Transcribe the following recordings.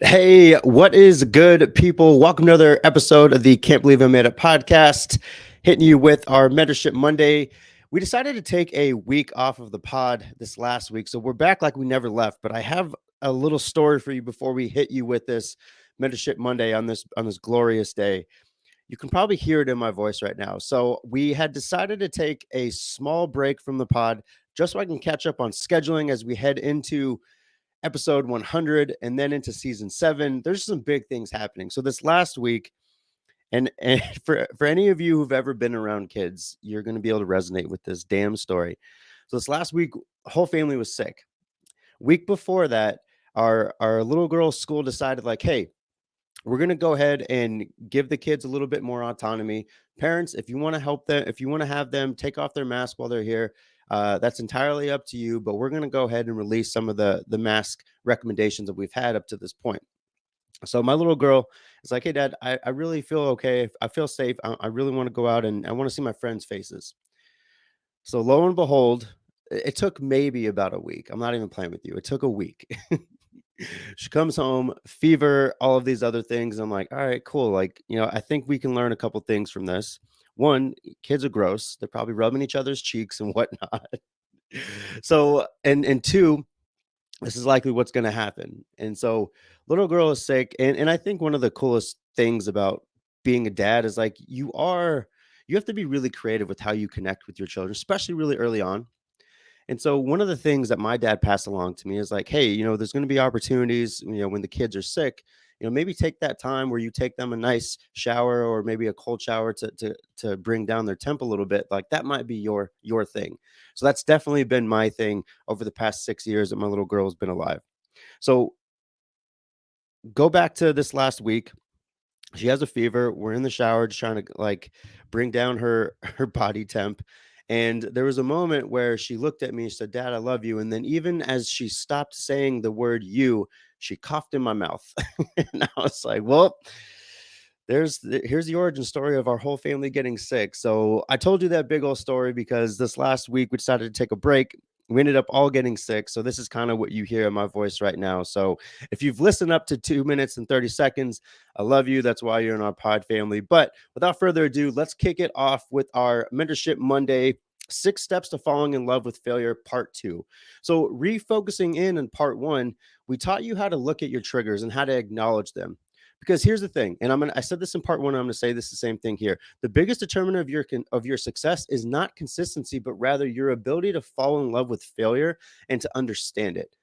Hey, what is good, people? Welcome to another episode of the Can't Believe I Made It podcast, hitting you with our Mentorship Monday. We decided to take a week off of the pod this last week, so we're back like we never left. But I have a little story for you before we hit you with this Mentorship Monday on this glorious day. You can probably hear it in my voice right now. So we had decided to take a small break from the pod just so I can catch up on scheduling as we head into episode 100 and then into season 7. There's some big things happening. So this last week, and for any of you who've ever been around kids, you're going to be able to resonate with this damn story. So this last week, whole family was sick. Week before that, our little girl's school decided, like, hey, we're going to go ahead and give the kids a little bit more autonomy. Parents, if you want to help them, if you want to have them take off their mask while they're here, that's entirely up to you. But we're going to go ahead and release some of the mask recommendations that we've had up to this point. So my little girl is like, hey, Dad, I really feel okay. I feel safe. I really want to go out and I want to see my friends' faces. So lo and behold, it took maybe about a week. I'm not even playing with you. It took a week. She comes home, fever, all of these other things. I'm like, all right, cool. Like, I think we can learn a couple things from this. One, kids are gross. They're probably rubbing each other's cheeks and whatnot. So, and two, this is likely what's going to happen. And so, little girl is sick. And I think one of the coolest things about being a dad is like you have to be really creative with how you connect with your children, especially really early on. And so one of the things that my dad passed along to me is like, hey, there's going to be opportunities, when the kids are sick, maybe take that time where you take them a nice shower or maybe a cold shower to bring down their temp a little bit. Like that might be your thing. So that's definitely been my thing over the past 6 years that my little girl has been alive. So go back to this last week. She has a fever. We're in the shower just trying to like bring down her body temp. And there was a moment where she looked at me and said, Dad, I love you. And then even as she stopped saying the word you, she coughed in my mouth. And I was like, well, here's the origin story of our whole family getting sick. So I told you that big old story because this last week we decided to take a break. We ended up all getting sick. So this is kind of what you hear in my voice right now. So if you've listened up to 2 minutes and 30 seconds, I love you. That's why you're in our pod family. But without further ado, let's kick it off with our Mentorship Monday 6 steps to falling in love with failure, part 2. So, refocusing in part 1, we taught you how to look at your triggers and how to acknowledge them. Because here's the thing, and I said this in part 1, I'm going to say this the same thing here. The biggest determinant of your success is not consistency, but rather your ability to fall in love with failure and to understand it.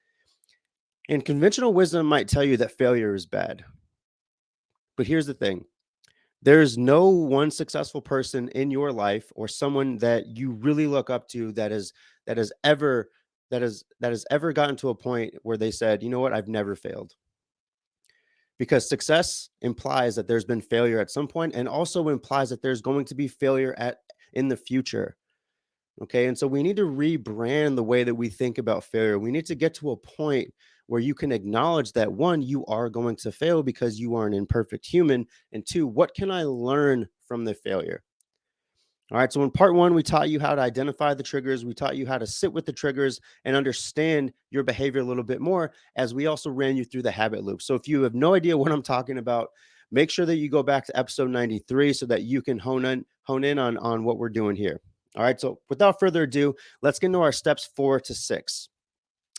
And conventional wisdom might tell you that failure is bad. But here's the thing. There's no one successful person in your life or someone that you really look up to that has ever that has ever gotten to a point where they said, "You know what? I've never failed." Because success implies that there's been failure at some point and also implies that there's going to be failure at in the future. Okay. And so we need to rebrand the way that we think about failure. We need to get to a point where you can acknowledge that one, you are going to fail because you are an imperfect human. And two, what can I learn from the failure? All right. So in part 1, we taught you how to identify the triggers. We taught you how to sit with the triggers and understand your behavior a little bit more, as we also ran you through the habit loop. So if you have no idea what I'm talking about, make sure that you go back to episode 93 so that you can hone in on what we're doing here. All right. So without further ado, let's get into our steps 4 to 6.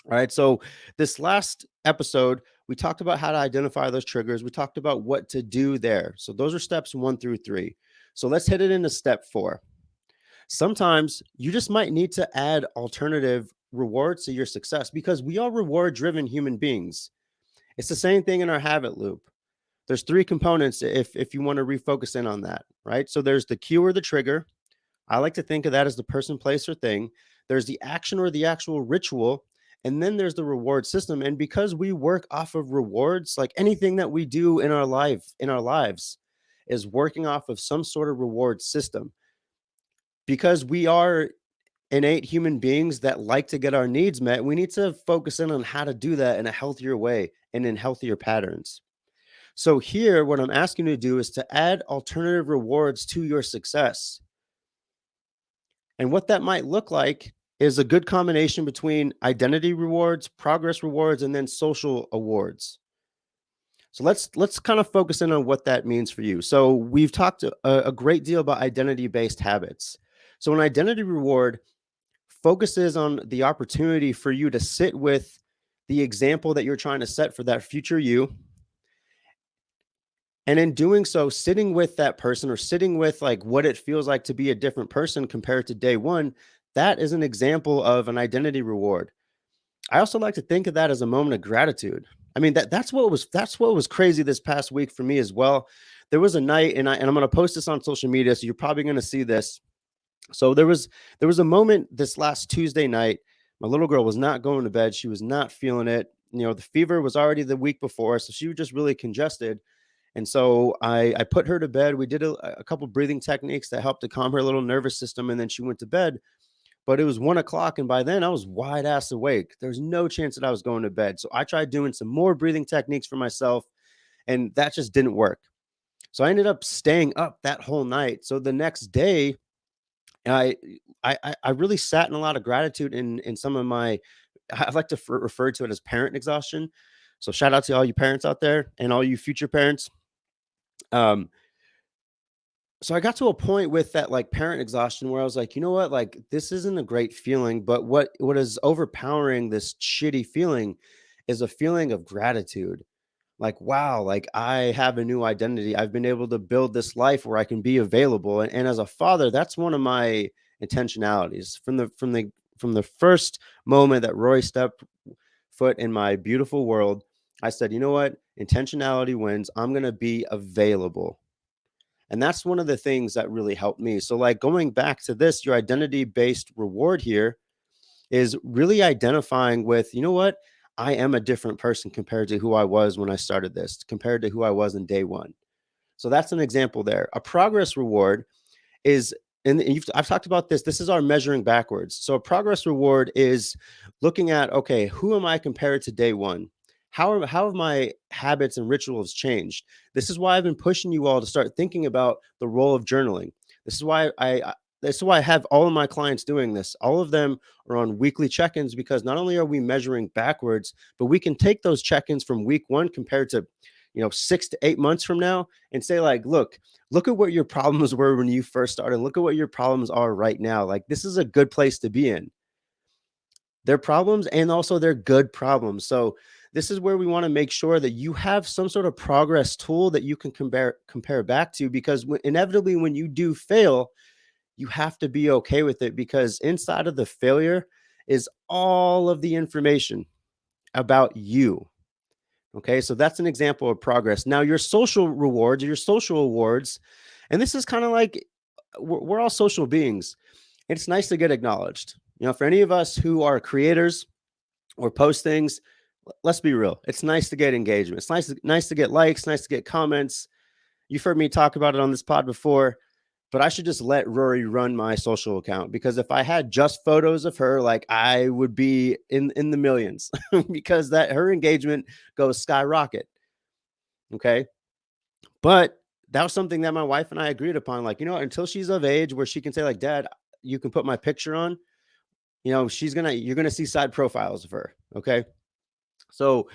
All right. So this last episode, we talked about how to identify those triggers. We talked about what to do there. So those are steps 1 through 3. So let's hit it into step 4. Sometimes you just might need to add alternative rewards to your success because we are reward driven human beings. It's the same thing in our habit loop. There's 3 components if you want to refocus in on that, right? So there's the cue or the trigger. I like to think of that as the person, place, or thing. There's the action or the actual ritual. And then there's the reward system. And because we work off of rewards, like anything that we do in our lives is working off of some sort of reward system. Because we are innate human beings that like to get our needs met, we need to focus in on how to do that in a healthier way and in healthier patterns. So, here, what I'm asking you to do is to add alternative rewards to your success. And what that might look like is a good combination between identity rewards, progress rewards, and then social awards. So let's kind of focus in on what that means for you. So we've talked a great deal about identity-based habits. So an identity reward focuses on the opportunity for you to sit with the example that you're trying to set for that future you. And in doing so, sitting with that person or sitting with like what it feels like to be a different person compared to day one, that is an example of an identity reward. I also like to think of that as a moment of gratitude. I mean, that's what was crazy this past week for me as well. There was a night, and I'm going to post this on social media, so you're probably going to see this. So there was a moment this last Tuesday night. My little girl was not going to bed. She was not feeling it. The fever was already the week before, so she was just really congested. And so I put her to bed. We did a couple breathing techniques that helped to calm her little nervous system, and then she went to bed. But it was 1 o'clock, and by then I was wide ass awake. There's no chance that I was going to bed. So I tried doing some more breathing techniques for myself, and that just didn't work. So I ended up staying up that whole night. So the next day, I I really sat in a lot of gratitude in some of my. I like to refer to it as parent exhaustion. So shout out to all you parents out there and all you future parents. Um, so I got to a point with that like parent exhaustion where I was like, you know what, like this isn't a great feeling, but what is overpowering this shitty feeling is a feeling of gratitude. Like, wow, like I have a new identity. I've been able to build this life where I can be available. And as a father, that's one of my intentionalities from the first moment that Roy stepped foot in my beautiful world. I said, you know what? Intentionality wins. I'm going to be available. And that's one of the things that really helped me. So, like going back to this, your identity based reward here is really identifying with, you know what? I am a different person compared to who I was when I started this, compared to who I was in day one. So, that's an example there. A progress reward is, and I've talked about this. This is our measuring backwards. So a progress reward is looking at, okay, who am I compared to day one? How have my habits and rituals changed? This is why I've been pushing you all to start thinking about the role of journaling. This is why this is why I have all of my clients doing this. All of them are on weekly check-ins because not only are we measuring backwards, but we can take those check-ins from week one compared to 6 to 8 months from now and say, like, look at what your problems were when you first started. Look at what your problems are right now. Like, this is a good place to be in. They're problems and also they're good problems. So this is where we want to make sure that you have some sort of progress tool that you can compare back to, because inevitably when you do fail, you have to be okay with it, because inside of the failure is all of the information about you. Okay, so that's an example of progress. Now, your social rewards, your social awards, and this is kind of like we're all social beings. It's nice to get acknowledged. For any of us who are creators or post things, let's be real. It's nice to get engagement. It's nice to get likes, nice to get comments. You've heard me talk about it on this pod before, but I should just let Rory run my social account, because if I had just photos of her, like I would be in the millions because that her engagement goes skyrocket. Okay. But that was something that my wife and I agreed upon. Like, until she's of age where she can say, like, Dad, you can put my picture on, you're gonna see side profiles of her. Okay. So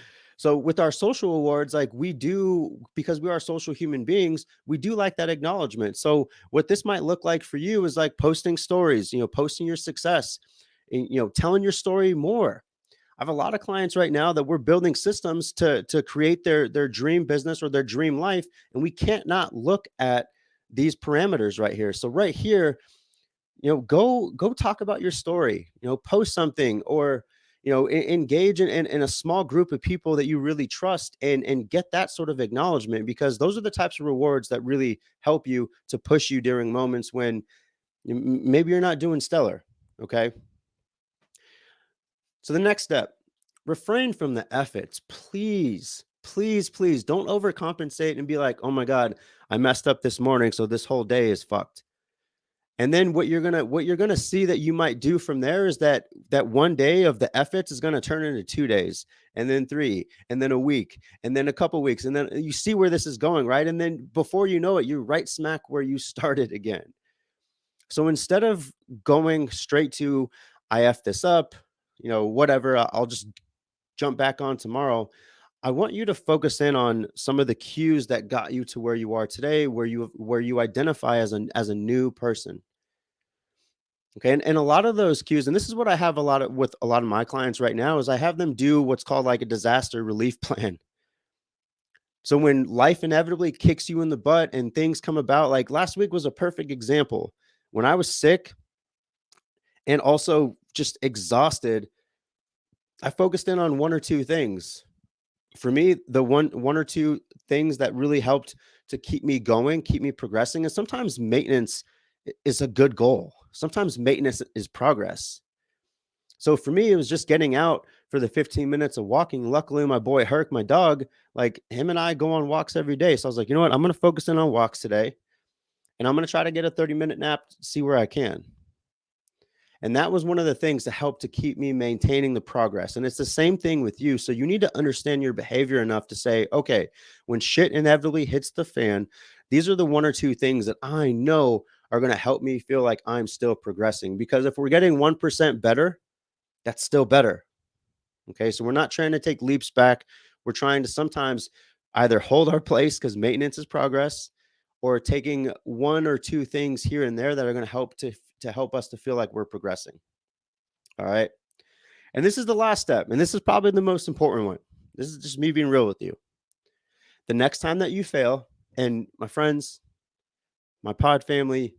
with our social awards, like we do, because we are social human beings, we do like that acknowledgement. So what this might look like for you is like posting stories, posting your success, and, telling your story more. I have a lot of clients right now that we're building systems to create their dream business or their dream life, and we can't not look at these parameters right here. So right here, go talk about your story. Post something, or engage in a small group of people that you really trust, and get that sort of acknowledgement, because those are the types of rewards that really help you to push you during moments when maybe you're not doing stellar. Okay. So the next step, refrain from the efforts. Please, please, please don't overcompensate and be like, oh my God, I messed up this morning, so this whole day is fucked. And then what you're gonna see that you might do from there is that one day of the efforts is gonna turn into 2 days, and then three, and then a week, and then a couple weeks, and then you see where this is going, right? And then before you know it, you're right smack where you started again. So instead of going straight to I F this up, whatever, I'll just jump back on tomorrow. I want you to focus in on some of the cues that got you to where you are today, where you identify as a new person. Okay. And a lot of those cues, and this is what I have a lot of with a lot of my clients right now, is I have them do what's called like a disaster relief plan. So when life inevitably kicks you in the butt and things come about, like last week was a perfect example. When I was sick and also just exhausted, I focused in on one or two things. For me, the one or two things that really helped to keep me going, keep me progressing, and sometimes maintenance is a good goal. Sometimes maintenance is progress. So for me, it was just getting out for the 15 minutes of walking. Luckily, my boy Herc, my dog, like him and I go on walks every day. So I was like, you know what? I'm going to focus in on walks today, and I'm going to try to get a 30-minute nap, see where I can. And that was one of the things that helped to keep me maintaining the progress. And it's the same thing with you. So you need to understand your behavior enough to say, okay, when shit inevitably hits the fan, these are the one or two things that I know are going to help me feel like I'm still progressing. Because if we're getting 1% better, that's still better. Okay. So we're not trying to take leaps back. We're trying to sometimes either hold our place because maintenance is progress, or taking one or two things here and there that are going to help us to feel like we're progressing. All right. And this is the last step. And this is probably the most important one. This is just me being real with you. The next time that you fail, and my friends, my pod family,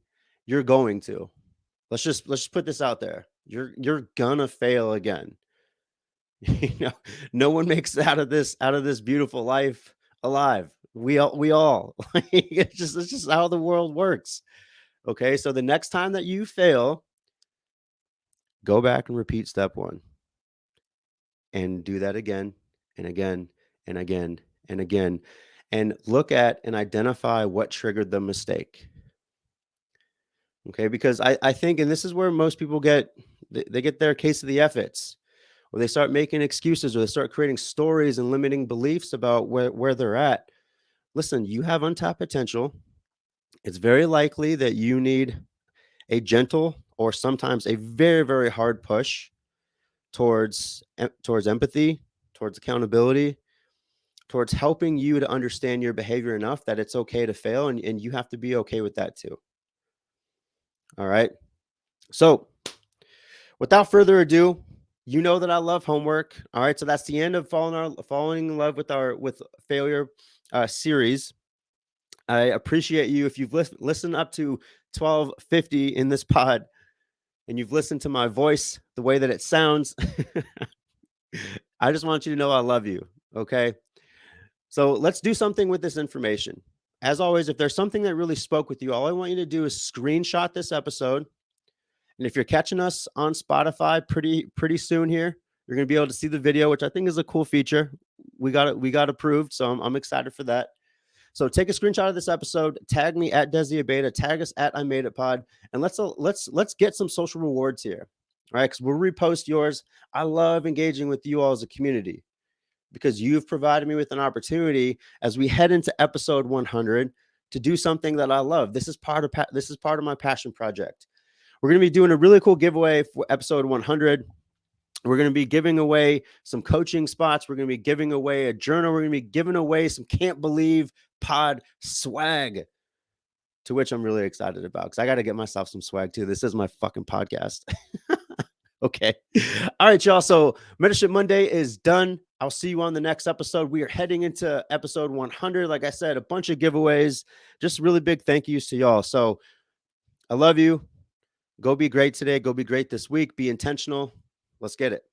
you're going to. Let's just put this out there. You're gonna fail again. You know, no one makes it out of this beautiful life alive. We all it's just how the world works. Okay. So the next time that you fail, go back and repeat step one and do that again and again and again and again, and look at and identify what triggered the mistake. Okay. Because I think, and this is where most people they get their case of the efforts, or they start making excuses, or they start creating stories and limiting beliefs about where they're at. Listen, you have untapped potential. It's very likely that you need a gentle or sometimes a very, very hard push towards empathy, towards accountability, towards helping you to understand your behavior enough that it's okay to fail, and you have to be okay with that too. All right. So without further ado, you know that I love homework. All right. So that's the end of falling in love with failure series. I appreciate you. If you've listened up to 1250 in this pod and you've listened to my voice, the way that it sounds, I just want you to know I love you. Okay. So let's do something with this information. As always, if there's something that really spoke with you, all I want you to do is screenshot this episode. And if you're catching us on Spotify pretty soon here, you're going to be able to see the video, which I think is a cool feature. We got approved, so I'm excited for that. So take a screenshot of this episode, tag me at Desi Abeta, tag us at I Made It Pod, and let's get some social rewards here. All right, because we'll repost yours. I love engaging with you all as a community, because you've provided me with an opportunity as we head into episode 100 to do something that I love. This is part of my passion project. We're going to be doing a really cool giveaway for episode 100. We're going to be giving away some coaching spots. We're going to be giving away a journal. We're going to be giving away some Can't Believe Pod swag, to which I'm really excited about, because I got to get myself some swag too. This is my fucking podcast. Okay. All right, y'all. So Mentorship Monday is done. I'll see you on the next episode. We are heading into episode 100. Like I said, a bunch of giveaways, just really big thank yous to y'all. So I love you. Go be great today. Go be great this week. Be intentional. Let's get it.